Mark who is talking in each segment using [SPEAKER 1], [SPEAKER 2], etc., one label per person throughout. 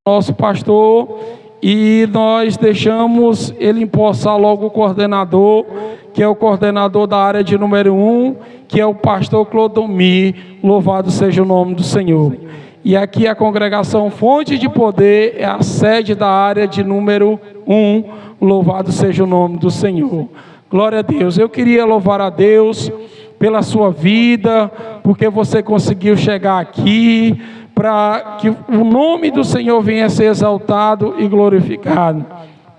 [SPEAKER 1] nosso pastor, e nós deixamos ele empossar logo o coordenador, que é o coordenador da área de número 1, que é o pastor Clodomir. Louvado seja o nome do Senhor. E aqui a congregação Fonte de Poder é a sede da área de número 1. Louvado seja o nome do Senhor. Glória a Deus. Eu queria louvar a Deus pela sua vida, porque você conseguiu chegar aqui, para que o nome do Senhor venha a ser exaltado e glorificado.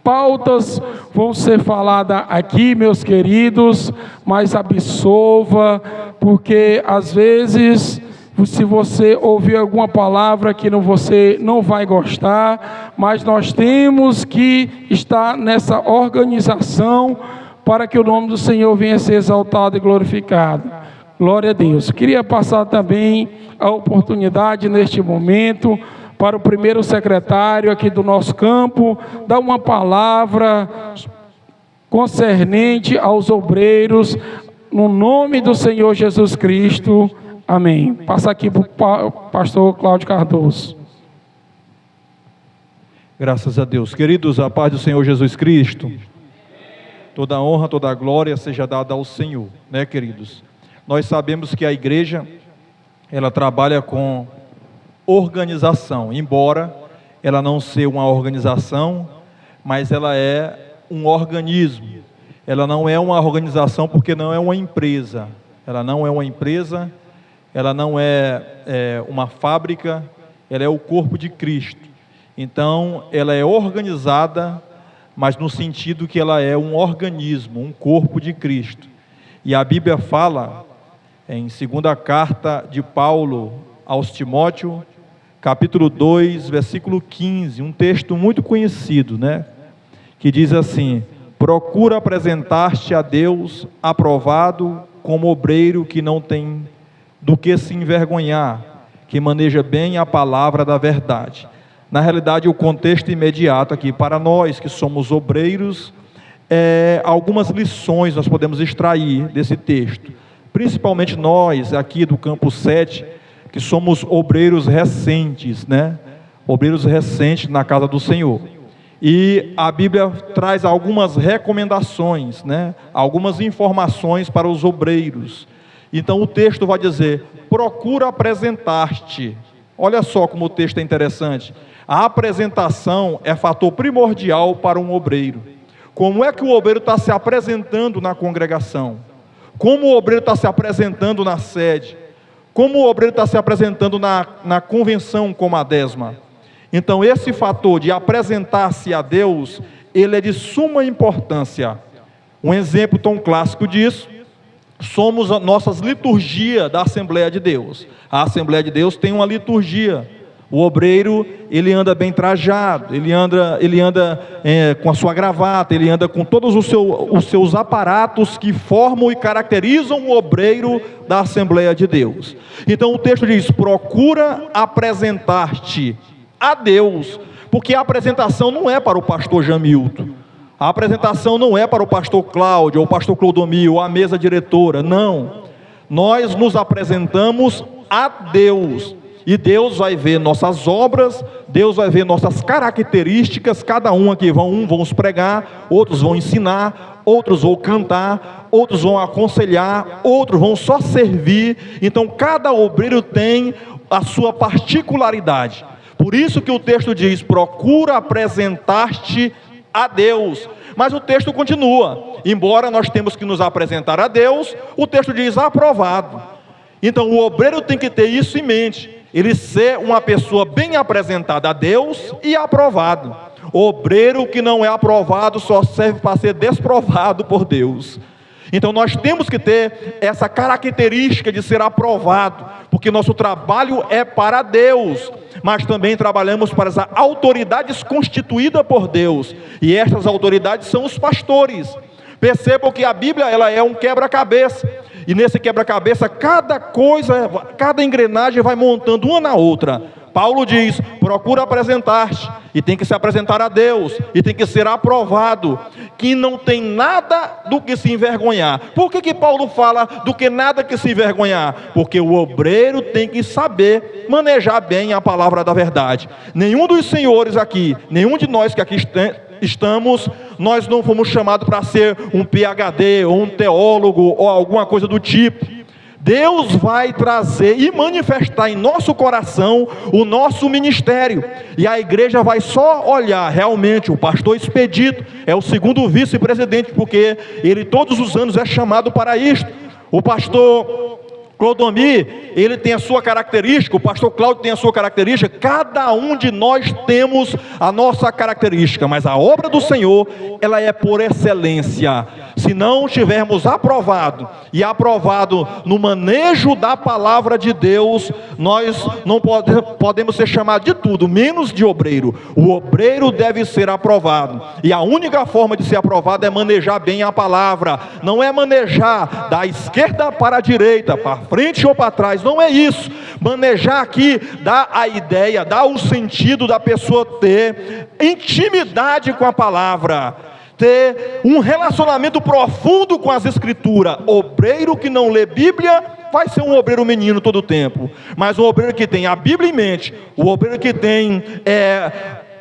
[SPEAKER 1] Pautas vão ser faladas aqui, meus queridos, mas absolva, porque às vezes, se você ouvir alguma palavra que você não vai gostar, mas nós temos que estar nessa organização para que o nome do Senhor venha a ser exaltado e glorificado. Glória a Deus. Queria passar também a oportunidade neste momento para o primeiro secretário aqui do nosso campo, dar uma palavra concernente aos obreiros, no nome do Senhor Jesus Cristo. Amém. Passa aqui para o pastor Cláudio Cardoso.
[SPEAKER 2] Graças a Deus. Queridos, a paz do Senhor Jesus Cristo. Toda a honra, toda a glória seja dada ao Senhor, né, queridos? Nós sabemos que a igreja, ela trabalha com organização, embora ela não seja uma organização, mas ela é um organismo. Ela não é uma organização porque não é uma empresa. Ela não é uma empresa, ela não é uma fábrica, ela é o corpo de Cristo. Então, ela é organizada, mas no sentido que ela é um organismo, um corpo de Cristo. E a Bíblia fala, em segunda carta de Paulo aos Timóteo, capítulo 2, versículo 15, um texto muito conhecido, né? Que diz assim: procura apresentar-te a Deus aprovado, como obreiro que não tem do que se envergonhar, que maneja bem a palavra da verdade. Na realidade, o contexto imediato aqui para nós que somos obreiros, algumas lições nós podemos extrair desse texto, principalmente nós aqui do Campo 7, que somos obreiros recentes, né? Obreiros recentes na casa do Senhor. E a Bíblia traz algumas recomendações, né? Algumas informações para os obreiros. Então o texto vai dizer: procura apresentar-te. Olha só como o texto é interessante. A apresentação é fator primordial para um obreiro. Como é que o obreiro está se apresentando na congregação? Como o obreiro está se apresentando na sede? Como o obreiro está se apresentando na convenção como a Desma? Então esse fator de apresentar-se a Deus, ele é de suma importância. Um exemplo tão clássico disso, somos as nossas liturgias da Assembleia de Deus. A Assembleia de Deus tem uma liturgia. O obreiro, ele anda bem trajado, ele anda com a sua gravata, ele anda com todos os seus aparatos que formam e caracterizam o obreiro da Assembleia de Deus. Então o texto diz: procura apresentar-te a Deus, porque a apresentação não é para o pastor Jamilton, a apresentação não é para o pastor Cláudio, ou o pastor Clodomir, ou a mesa diretora, não. Nós nos apresentamos a Deus. E Deus vai ver nossas obras, Deus vai ver nossas características. Cada um aqui vão pregar, outros vão ensinar, outros vão cantar, outros vão aconselhar, outros vão só servir. Então cada obreiro tem a sua particularidade. Por isso que o texto diz: procura apresentar-te a Deus. Mas o texto continua: embora nós temos que nos apresentar a Deus, o texto diz aprovado. Então o obreiro tem que ter isso em mente, ele ser uma pessoa bem apresentada a Deus e aprovado. Obreiro que não é aprovado só serve para ser desprovado por Deus. Então nós temos que ter essa característica de ser aprovado, porque nosso trabalho é para Deus, mas também trabalhamos para as autoridades constituídas por Deus, e estas autoridades são os pastores. Percebam que a Bíblia, ela é um quebra-cabeça, e nesse quebra-cabeça cada engrenagem vai montando uma na outra, Paulo diz: procura apresentar-te, e tem que se apresentar a Deus, e tem que ser aprovado, que não tem nada do que se envergonhar. Por que Paulo fala do que nada que se envergonhar? Porque o obreiro tem que saber manejar bem a palavra da verdade. Nenhum dos senhores aqui, nenhum de nós que aqui estamos, nós não fomos chamados para ser um PhD, ou um teólogo, ou alguma coisa do tipo. Deus vai trazer e manifestar em nosso coração o nosso ministério, e a igreja vai só olhar realmente. O pastor Expedito é o segundo vice-presidente, porque ele todos os anos é chamado para isto. O pastor Clodomir, ele tem a sua característica, o pastor Cláudio tem a sua característica, cada um de nós temos a nossa característica, mas a obra do Senhor, ela é por excelência. Se não estivermos aprovado no manejo da palavra de Deus, nós não podemos ser chamados de tudo, menos de obreiro. O obreiro deve ser aprovado, e a única forma de ser aprovado é manejar bem a palavra. Não é manejar da esquerda para a direita, para frente ou para trás, não é isso. Manejar aqui dá a ideia, dá o sentido da pessoa ter intimidade com a palavra, ter um relacionamento profundo com as escrituras. Obreiro que não lê Bíblia vai ser um obreiro menino todo o tempo, mas um obreiro que tem a Bíblia em mente, o obreiro que tem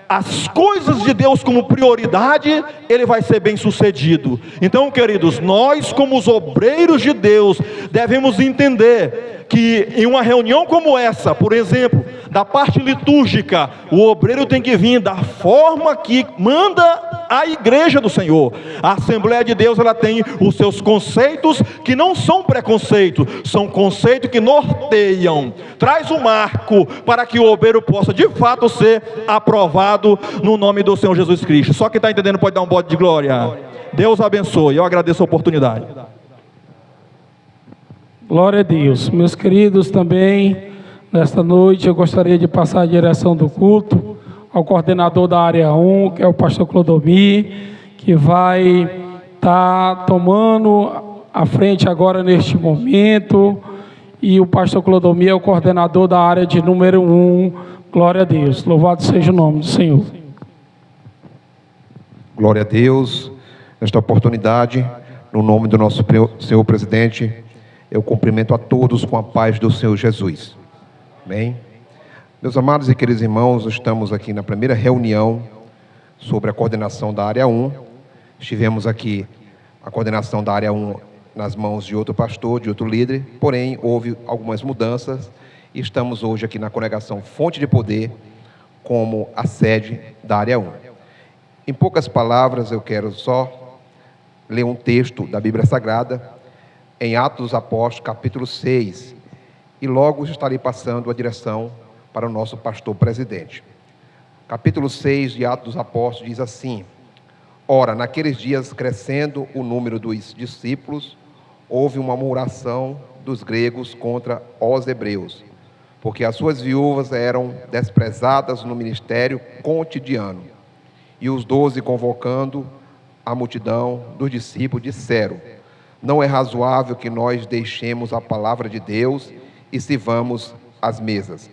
[SPEAKER 2] as coisas de Deus como prioridade, ele vai ser bem sucedido. Então, queridos, nós como os obreiros de Deus, devemos entender que em uma reunião como essa, por exemplo, da parte litúrgica, o obreiro tem que vir da forma que manda a igreja do Senhor. A Assembleia de Deus, ela tem os seus conceitos, que não são preconceitos, são conceitos que norteiam, traz um marco para que o obreiro possa de fato ser aprovado no nome do Senhor Jesus Cristo. Só quem está entendendo pode dar um bote de glória. Deus abençoe, eu agradeço a oportunidade.
[SPEAKER 1] Glória a Deus. Meus queridos, também nesta noite eu gostaria de passar a direção do culto ao coordenador da área 1, que é o pastor Clodomir, que vai estar tomando a frente agora neste momento, e o pastor Clodomir é o coordenador da área de número 1. Glória a Deus, louvado seja o nome do Senhor.
[SPEAKER 3] Glória a Deus. Nesta oportunidade, no nome do nosso Senhor presidente, eu cumprimento a todos com a paz do Senhor Jesus. Amém? Meus amados e queridos irmãos, estamos aqui na primeira reunião sobre a coordenação da área 1. Estivemos aqui, a coordenação da área 1, nas mãos de outro pastor, de outro líder, porém houve algumas mudanças, e estamos hoje aqui na congregação Fonte de Poder, como a sede da área 1. Em poucas palavras, eu quero só ler um texto da Bíblia Sagrada, em Atos dos Apóstolos, capítulo 6, e logo estarei passando a direção para o nosso pastor presidente. Capítulo 6 de Atos dos Apóstolos diz assim: ora, naqueles dias, crescendo o número dos discípulos, houve uma murmuração dos gregos contra os hebreus, porque as suas viúvas eram desprezadas no ministério cotidiano. E os 12, convocando a multidão dos discípulos, disseram: não é razoável que nós deixemos a palavra de Deus e sirvamos as mesas.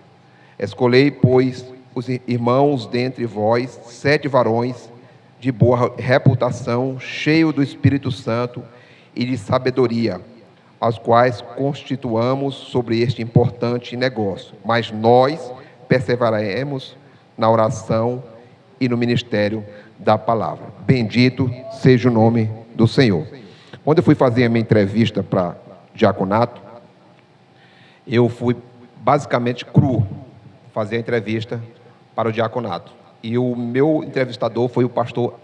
[SPEAKER 3] Escolhei, pois, os irmãos dentre vós, 7 varões de boa reputação, cheios do Espírito Santo e de sabedoria, aos quais constituamos sobre este importante negócio. Mas nós perseveraremos na oração e no ministério da palavra. Bendito seja o nome do Senhor. Quando eu fui fazer a minha entrevista para diaconato, eu fui basicamente cru fazer a entrevista para o diaconato. E o meu entrevistador foi o pastor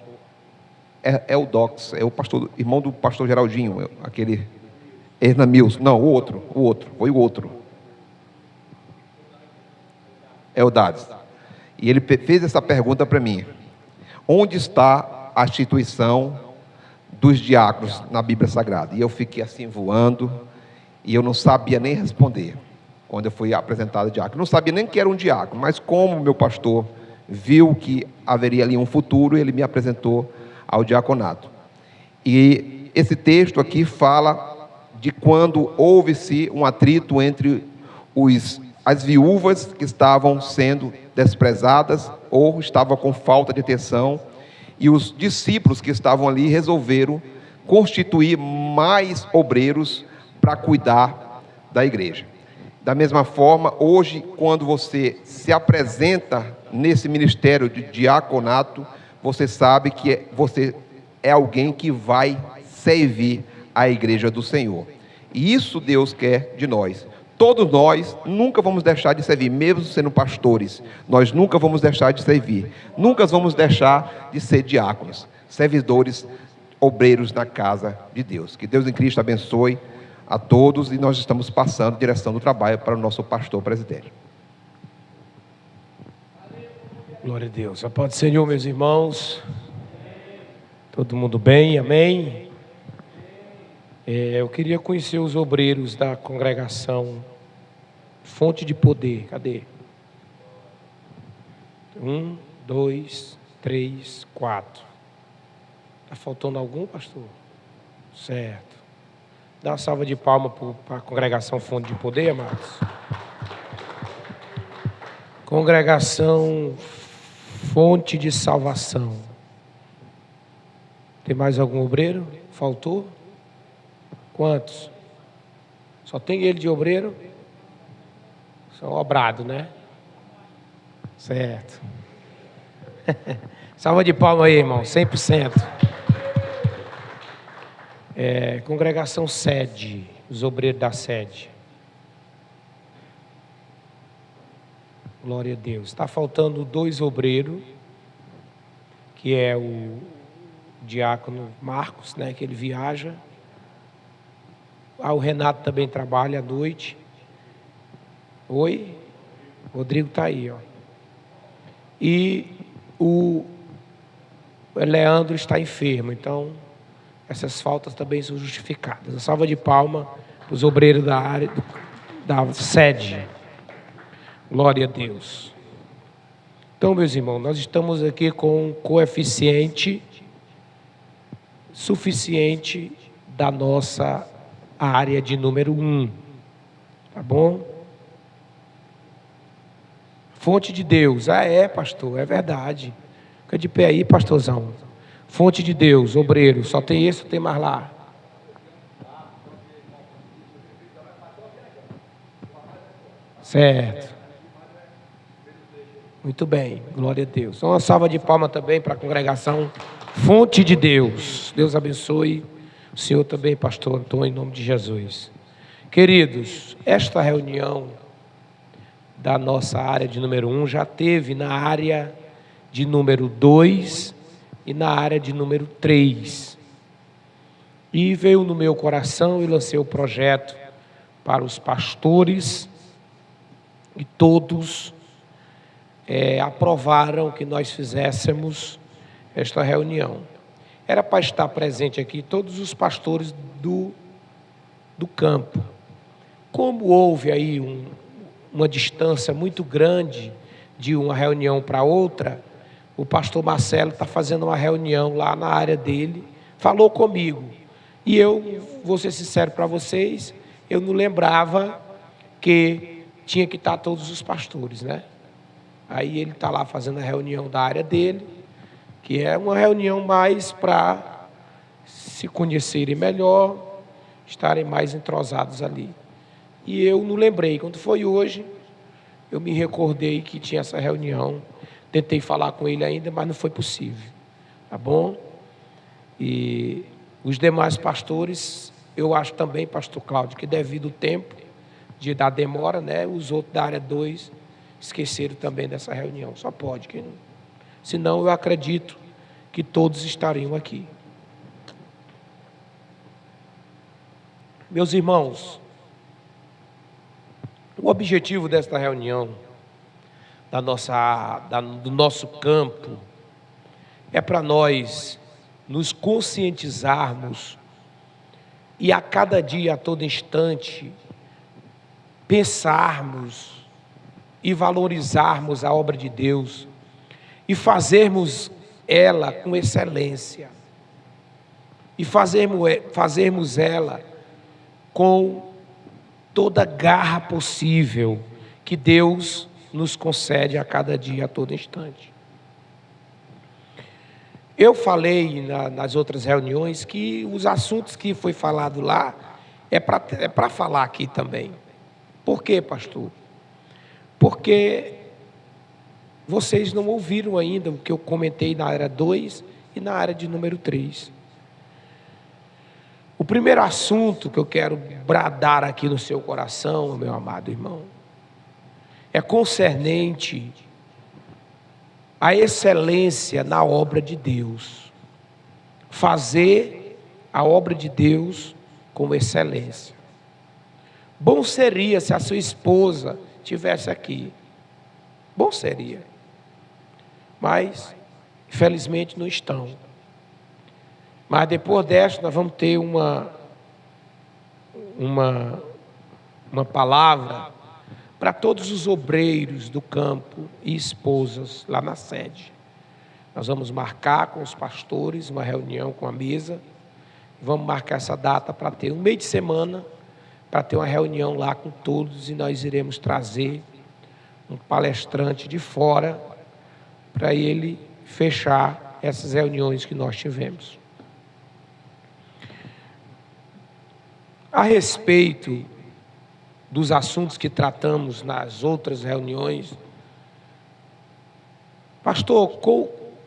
[SPEAKER 3] Eldox, é o pastor, irmão do pastor Geraldinho, aquele Hernamils, não, o outro, foi o outro. Eudades. E ele fez essa pergunta para mim: onde está a instituição dos diáconos na Bíblia Sagrada? E eu fiquei assim voando, e eu não sabia nem responder. Quando eu fui apresentado diácono, não sabia nem que era um diácono, mas como meu pastor viu que haveria ali um futuro, ele me apresentou ao diaconato. E esse texto aqui fala de quando houve-se um atrito entre os as viúvas que estavam sendo desprezadas ou estavam com falta de atenção, e os discípulos que estavam ali resolveram constituir mais obreiros para cuidar da igreja. Da mesma forma, hoje, quando você se apresenta nesse ministério de diaconato, você sabe que você é alguém que vai servir a igreja do Senhor. E isso Deus quer de nós. Todos nós nunca vamos deixar de servir, mesmo sendo pastores. Nós nunca vamos deixar de servir. Nunca vamos deixar de ser diáconos, servidores, obreiros na casa de Deus. Que Deus em Cristo abençoe a todos, e nós estamos passando direção do trabalho para o nosso pastor presidente.
[SPEAKER 4] Glória a Deus. A paz do Senhor, meus irmãos. Todo mundo bem? Amém? Eu queria conhecer os obreiros da congregação Fonte de Poder. Cadê? 1, 2, 3, 4. Está faltando algum, pastor? Certo. Dá uma salva de palmas para a congregação Fonte de Poder, amados. Congregação Fonte de Salvação. Tem mais algum obreiro? Faltou? Quantos? Só tem ele de obreiro? São obrado, né? Certo. Salva de palmas aí, irmão, 100%. Congregação Sede, os obreiros da Sede. Glória a Deus. Está faltando 2 obreiros, que é o diácono Marcos, né, que ele viaja. O Renato também trabalha à noite. Oi? Rodrigo está aí, ó. E o Leandro está enfermo, então essas faltas também são justificadas. A salva de palma para os obreiros da área da sede. Glória a Deus. Então, meus irmãos, nós estamos aqui com um coeficiente suficiente da nossa área de número 1. Tá bom? Fonte de Deus. Ah, pastor, é verdade. Fica de pé aí, pastorzão. Fonte de Deus, obreiro. Só tem esse ou tem mais lá? Certo. Muito bem, glória a Deus. Então, uma salva de palmas também para a congregação Fonte de Deus. Deus abençoe o senhor também, pastor Antônio, em nome de Jesus. Queridos, esta reunião da nossa área de número 1 já teve na área de número 2 e na área de número 3. E veio no meu coração e lancei o projeto para os pastores e todos aprovaram que nós fizéssemos esta reunião. Era para estar presente aqui todos os pastores do campo. Como houve aí uma distância muito grande de uma reunião para outra, o pastor Marcelo está fazendo uma reunião lá na área dele, falou comigo. E eu vou ser sincero para vocês, eu não lembrava que tinha que estar todos os pastores, né? Aí ele está lá fazendo a reunião da área dele, que é uma reunião mais para se conhecerem melhor, estarem mais entrosados ali. E eu não lembrei. Quando foi hoje, eu me recordei que tinha essa reunião. Tentei falar com ele ainda, mas não foi possível. Tá bom? E os demais pastores, eu acho também, pastor Cláudio, que devido ao tempo da demora, né, os outros da área 2 esqueceram também dessa reunião. Só pode, que não. Senão eu acredito que todos estariam aqui. Meus irmãos, o objetivo desta reunião, do nosso campo, é para nós nos conscientizarmos e a cada dia, a todo instante, pensarmos e valorizarmos a obra de Deus e fazermos ela com excelência e fazermos ela com toda a garra possível, que Deus nos concede a cada dia, a todo instante. Eu falei nas outras reuniões que os assuntos que foi falado lá é para falar aqui também. Por quê, pastor? Porque vocês não ouviram ainda o que eu comentei na área 2 e na área de número 3. O primeiro assunto que eu quero bradar aqui no seu coração, meu amado irmão, é concernente à excelência na obra de Deus. Fazer a obra de Deus com excelência. Bom seria se a sua esposa estivesse aqui. Bom seria. Mas, infelizmente, não estão. Mas depois desta, nós vamos ter uma palavra para todos os obreiros do campo e esposas lá na sede. Nós vamos marcar com os pastores uma reunião com a mesa. Vamos marcar essa data para ter um meio de semana, para ter uma reunião lá com todos, e nós iremos trazer um palestrante de fora para ele fechar essas reuniões que nós tivemos. A respeito dos assuntos que tratamos nas outras reuniões, pastor,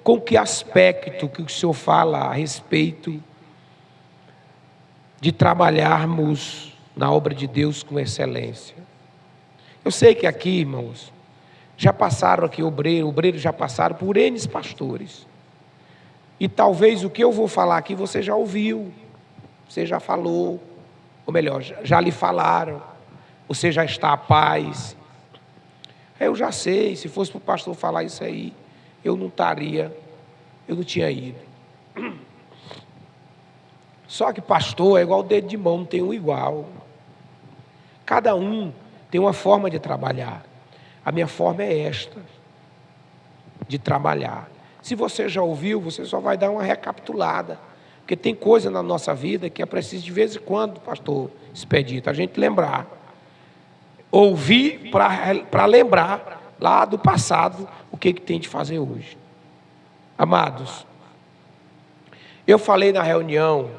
[SPEAKER 4] com que aspecto que o senhor fala a respeito de trabalharmos na obra de Deus com excelência? Eu sei que aqui, irmãos, já passaram aqui obreiros já passaram por N pastores. E talvez o que eu vou falar aqui você já ouviu, você já falou, ou melhor, já lhe falaram, você já está à paz. Eu já sei, se fosse para o pastor falar isso aí, eu não tinha ido. Só que pastor é igual o dedo de mão, não tem um igual. Cada um tem uma forma de trabalhar. A minha forma é esta, de trabalhar. Se você já ouviu, você só vai dar uma recapitulada. Porque tem coisa na nossa vida que é preciso de vez em quando, pastor Expedito, a gente lembrar. Ouvir para lembrar lá do passado o que tem de fazer hoje. Amados, eu falei na reunião,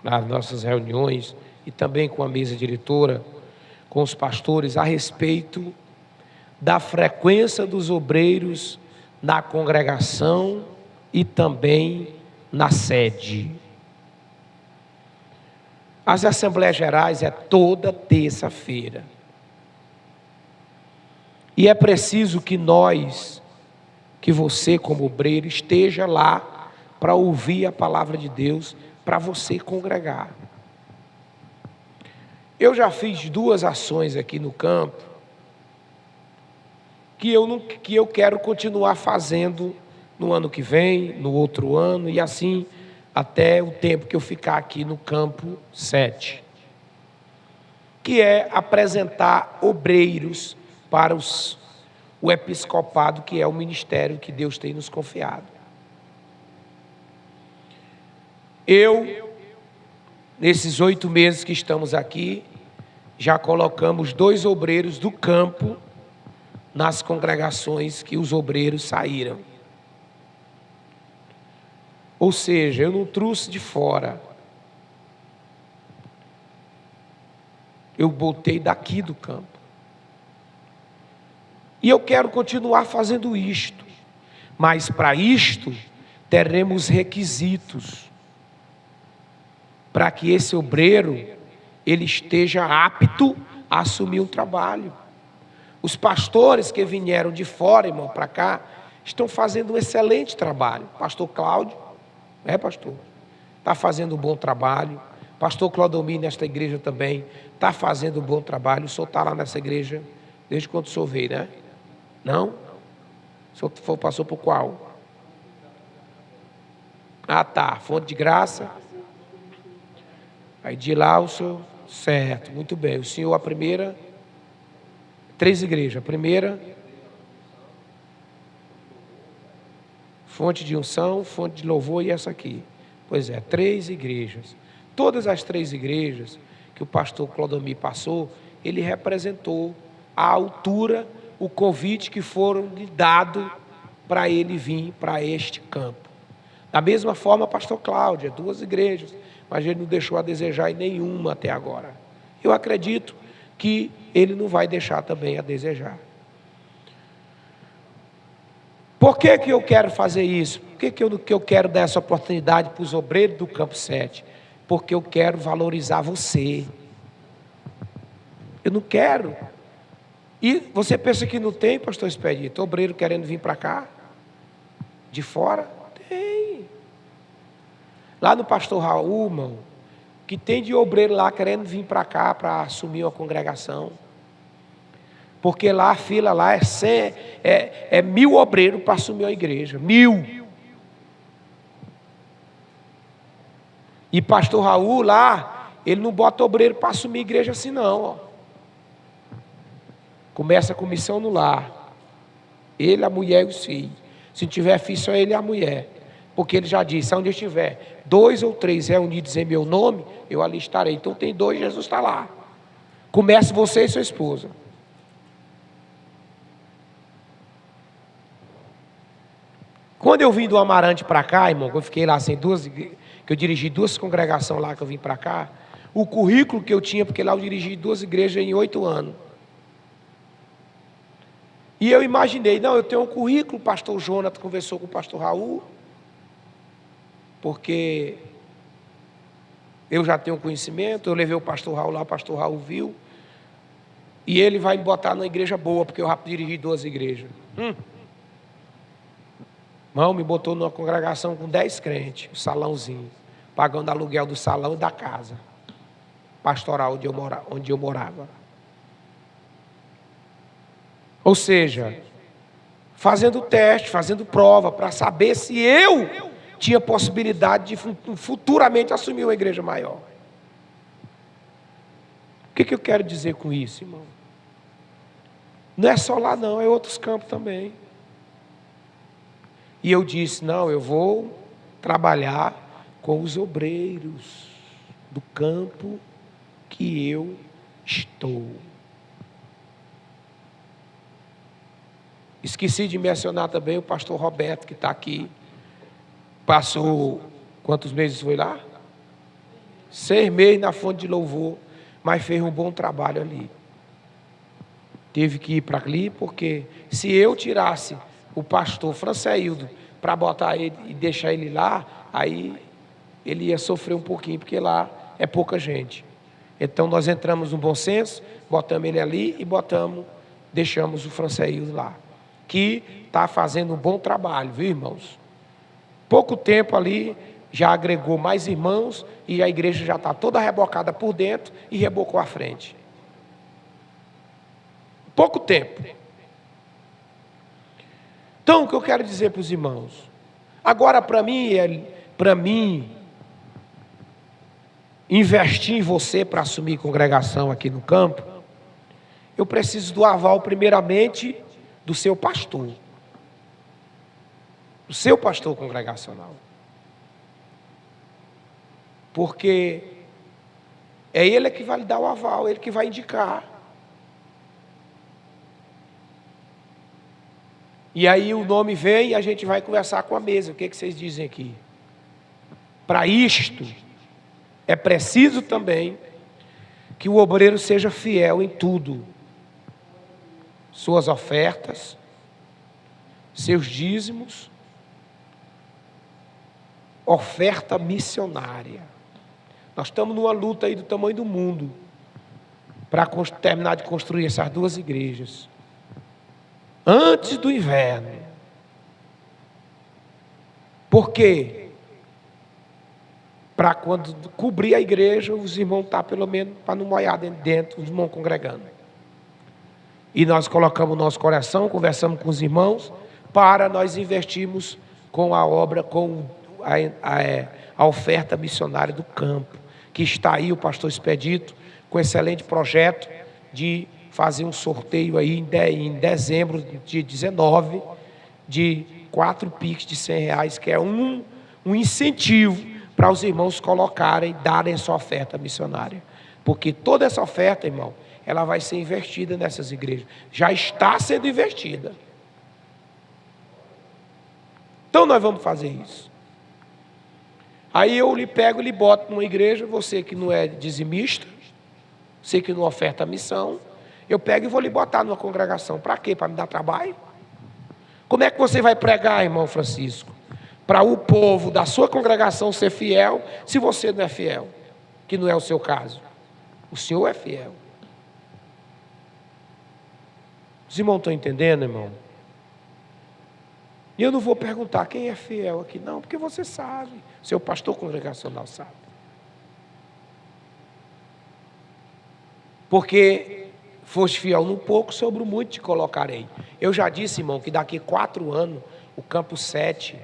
[SPEAKER 4] nas nossas reuniões, e também com a mesa diretora, com os pastores, a respeito da frequência dos obreiros na congregação e também na sede. As Assembleias Gerais é toda terça-feira. E é preciso que você como obreiro esteja lá para ouvir a palavra de Deus, para você congregar. Eu já fiz 2 ações aqui no campo que eu quero continuar fazendo no ano que vem, no outro ano, e assim até o tempo que eu ficar aqui no campo 7, que é apresentar obreiros para o episcopado, que é o ministério que Deus tem nos confiado. Nesses 8 meses que estamos aqui, já colocamos 2 obreiros do campo nas congregações que os obreiros saíram. Ou seja, eu não trouxe de fora. Eu botei daqui do campo. E eu quero continuar fazendo isto. Mas para isto, teremos requisitos. Para que esse obreiro, ele esteja apto a assumir um trabalho. Os pastores que vieram de fora, irmão, para cá, estão fazendo um excelente trabalho. Pastor Cláudio, pastor? Está fazendo um bom trabalho. Pastor Clodomir, nesta igreja também, está fazendo um bom trabalho. O senhor está lá nessa igreja desde quando o senhor veio, né? Não? O senhor passou por qual? Ah, tá. Fonte de Graça. Aí de lá o senhor... Certo, muito bem. O senhor, a primeira... 3 igrejas. A primeira... Fonte de unção, fonte de louvor e essa aqui. Pois é, 3 igrejas. Todas as 3 igrejas que o pastor Clodomir passou, ele representou à altura o convite que foram lhe dado para ele vir para este campo. Da mesma forma, pastor Cláudio, 2 igrejas, mas ele não deixou a desejar em nenhuma até agora. Eu acredito que ele não vai deixar também a desejar. Por que eu quero fazer isso? Por que eu quero dar essa oportunidade para os obreiros do Campo 7? Porque eu quero valorizar você. Eu não quero. E você pensa que não tem, pastor Expedito, obreiro querendo vir para cá? De fora? Tem. Lá no pastor Raul, irmão, que tem de obreiro lá querendo vir para cá para assumir uma congregação. Porque lá a fila lá é 1000 obreiros para assumir a igreja. 1000. E pastor Raul lá, ele não bota obreiro para assumir a igreja assim não. Ó. Começa com missão no lar. Ele, a mulher e os filhos. Se não tiver filho, só ele e a mulher. Porque ele já disse, onde eu estiver 2 ou 3 reunidos em meu nome, eu ali estarei. Então tem 2, Jesus está lá. Comece você e sua esposa. Quando eu vim do Amarante para cá, irmão, eu fiquei lá sem que eu dirigi 2 congregações lá que eu vim para cá, o currículo que eu tinha, porque lá eu dirigi 2 igrejas em 8 anos. E eu imaginei, não, eu tenho um currículo, o pastor Jonathan conversou com o pastor Raul, porque eu já tenho conhecimento, eu levei o pastor Raul lá, o pastor Raul viu, e ele vai me botar numa igreja boa, porque eu já dirigi 2 igrejas. Irmão, me botou numa congregação com 10 crentes, um salãozinho, pagando aluguel do salão e da casa pastoral onde eu morava. Ou seja, fazendo teste, fazendo prova, para saber se eu tinha possibilidade de futuramente assumir uma igreja maior. O que eu quero dizer com isso, irmão? Não é só lá não, é outros campos também. E eu disse, não, eu vou trabalhar com os obreiros do campo que eu estou. Esqueci de mencionar também o pastor Roberto, que está aqui. Passou, quantos meses foi lá? 6 meses na fonte de louvor, mas fez um bom trabalho ali. Teve que ir para ali, porque se eu tirasse o pastor Franceildo para botar ele e deixar ele lá, aí ele ia sofrer um pouquinho, porque lá é pouca gente. Então nós entramos no bom senso, botamos ele ali e deixamos o Franceildo lá, que está fazendo um bom trabalho, viu, irmãos? Pouco tempo ali, já agregou mais irmãos e a igreja já está toda rebocada por dentro e rebocou à frente. Pouco tempo. Então, o que eu quero dizer para os irmãos? Agora, para mim, investir em você para assumir congregação aqui no campo, eu preciso do aval, primeiramente, do seu pastor. Do seu pastor congregacional. Porque é ele que vai lhe dar o aval, ele que vai indicar. E aí o nome vem e a gente vai conversar com a mesa. O que vocês dizem aqui? Para isto, é preciso também que o obreiro seja fiel em tudo. Suas ofertas, seus dízimos, oferta missionária. Nós estamos numa luta aí do tamanho do mundo para terminar de construir essas 2 igrejas. Antes do inverno. Por quê? Para quando cobrir a igreja, os irmãos estão pelo menos para não molhar dentro, os irmãos congregando. E nós colocamos o nosso coração, conversamos com os irmãos, para nós investirmos com a obra, com a oferta missionária do campo, que está aí o pastor Expedito, com excelente projeto de fazer um sorteio aí em dezembro de 19, de 4 Pix de R$100, que é um incentivo para os irmãos colocarem, darem essa oferta missionária. Porque toda essa oferta, irmão, ela vai ser investida nessas igrejas. Já está sendo investida. Então nós vamos fazer isso. Aí eu lhe pego e lhe boto numa igreja, você que não é dizimista, você que não oferta a missão, eu pego e vou lhe botar numa congregação. Para quê? Para me dar trabalho? Como é que você vai pregar, irmão Francisco, para o povo da sua congregação ser fiel, se você não é fiel? Que não é o seu caso. O Senhor é fiel. Os irmãos estão entendendo, irmão? E eu não vou perguntar quem é fiel aqui, não, porque você sabe. Seu pastor congregacional sabe. Porque foste fiel no pouco, sobre o muito te colocarei. Eu já disse, irmão, que daqui 4 anos, o Campo 7,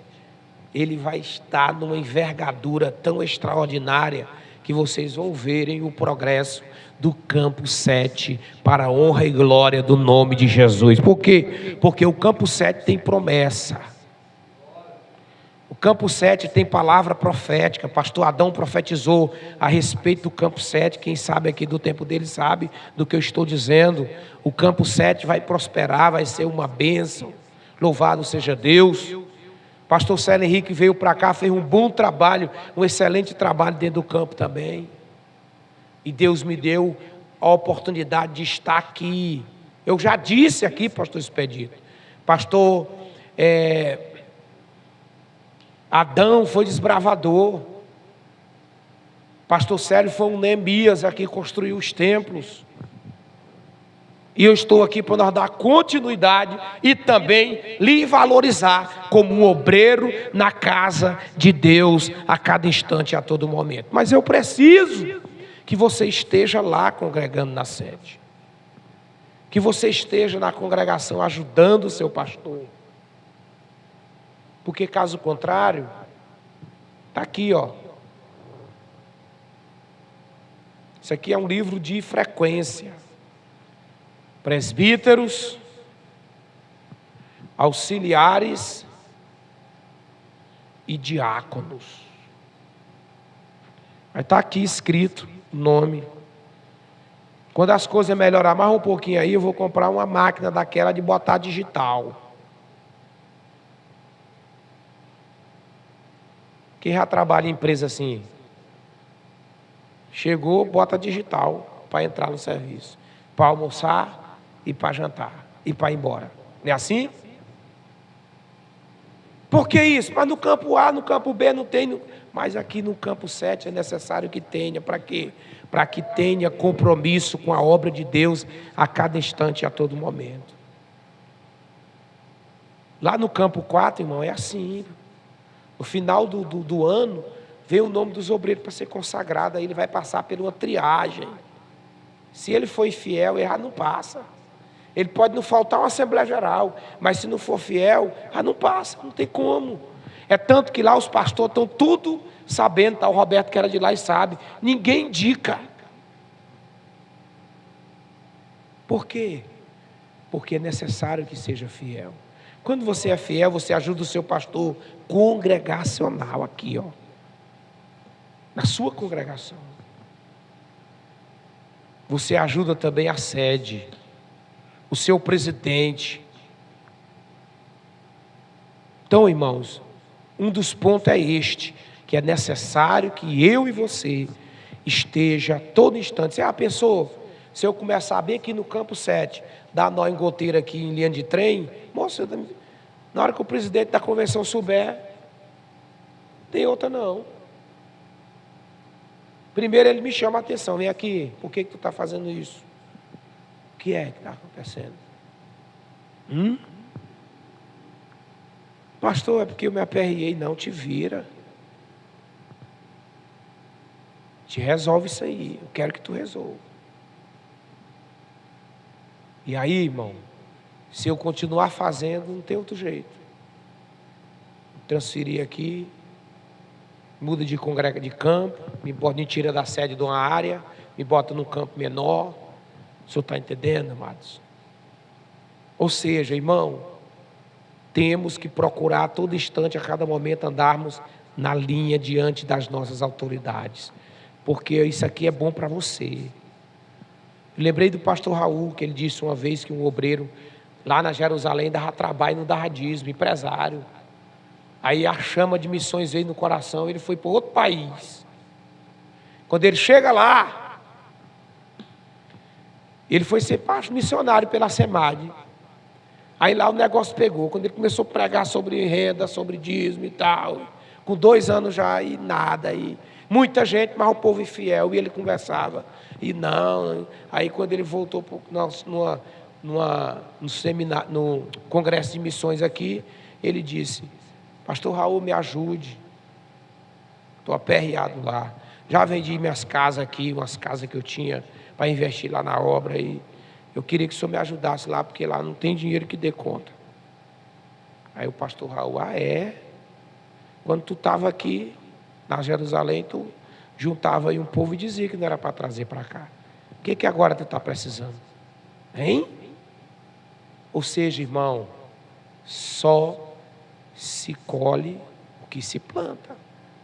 [SPEAKER 4] ele vai estar numa envergadura tão extraordinária, que vocês vão verem o progresso do Campo 7, para a honra e glória do nome de Jesus. Por quê? Porque o Campo 7 tem promessa. O Campo 7 tem palavra profética. Pastor Adão profetizou a respeito do Campo 7. Quem sabe aqui do tempo dele sabe do que eu estou dizendo. O Campo 7 vai prosperar, vai ser uma bênção. Louvado seja Deus. Pastor Célio Henrique veio para cá, fez um bom trabalho, um excelente trabalho dentro do campo também. E Deus me deu a oportunidade de estar aqui. Eu já disse aqui, pastor Expedito, pastor Adão foi desbravador, pastor Célio foi um Neemias aqui, construiu os templos. E eu estou aqui para nós dar continuidade e também lhe valorizar como um obreiro na casa de Deus a cada instante e a todo momento. Mas eu preciso que você esteja lá congregando na sede. Que você esteja na congregação ajudando o seu pastor. Porque caso contrário, está aqui, ó. Isso aqui é um livro de frequência. Presbíteros, auxiliares e diáconos. Vai estar aqui escrito o nome. Quando as coisas melhorar mais um pouquinho aí, eu vou comprar uma máquina daquela de botar digital. Quem já trabalha em empresa assim? Chegou, bota digital para entrar no serviço. Para almoçar e para jantar. E para ir embora. Não é assim? Por que isso? Mas no campo A, no campo B não tem. Mas aqui no campo 7 é necessário que tenha. Para quê? Para que tenha compromisso com a obra de Deus a cada instante e a todo momento. Lá no campo 4, irmão, é assim. No final do ano, vem o nome dos obreiros para ser consagrado. Aí ele vai passar por uma triagem. Se ele for infiel, ele já não passa. Ele pode não faltar uma Assembleia Geral, mas se não for fiel, já não passa, não tem como. É tanto que lá os pastores estão tudo sabendo, tá? O Roberto que era de lá e sabe, ninguém indica. Por quê? Porque é necessário que seja fiel. Quando você é fiel, você ajuda o seu pastor congregacional aqui, ó, na sua congregação. Você ajuda também a sede, o seu presidente. Então, irmãos, um dos pontos é este, que é necessário que eu e você esteja a todo instante. Você pensou, se eu começar bem aqui no campo 7, dar nó em goteira aqui em linha de trem, moça, na hora que o presidente da convenção souber, tem outra não. Primeiro ele me chama a atenção, vem aqui, por que tu está fazendo isso? O que é que está acontecendo? Pastor, é porque eu me aperriei. Não, te vira. Te resolve isso aí, eu quero que tu resolva. E aí, irmão, se eu continuar fazendo, não tem outro jeito. Transferir aqui, muda de congrega de campo, me tira da sede de uma área, me bota num campo menor. O senhor está entendendo, amados? Ou seja, irmão, temos que procurar a todo instante, a cada momento, andarmos na linha diante das nossas autoridades. Porque isso aqui é bom para você. Lembrei do pastor Raul, que ele disse uma vez que um obreiro lá na Jerusalém dava trabalho e não dava dízimo, empresário. Aí a chama de missões veio no coração, ele foi para outro país. Quando ele chega lá, ele foi ser missionário pela SEMAD. Aí lá o negócio pegou, quando ele começou a pregar sobre renda, sobre dízimo e tal, com 2 anos já, e nada, e muita gente, mas o povo infiel, e ele conversava, e não. Aí quando ele voltou no congresso de missões aqui, ele disse: pastor Raul, me ajude, estou aperreado lá, já vendi minhas casas aqui, umas casas que eu tinha para investir lá na obra, e eu queria que o senhor me ajudasse lá, porque lá não tem dinheiro que dê conta. Aí o pastor Raul: ah, é? Quando tu estava aqui na Jerusalém, tu juntava aí um povo e dizia que não era para trazer para cá. O que agora tu está precisando? Hein? Ou seja, irmão, só se colhe o que se planta.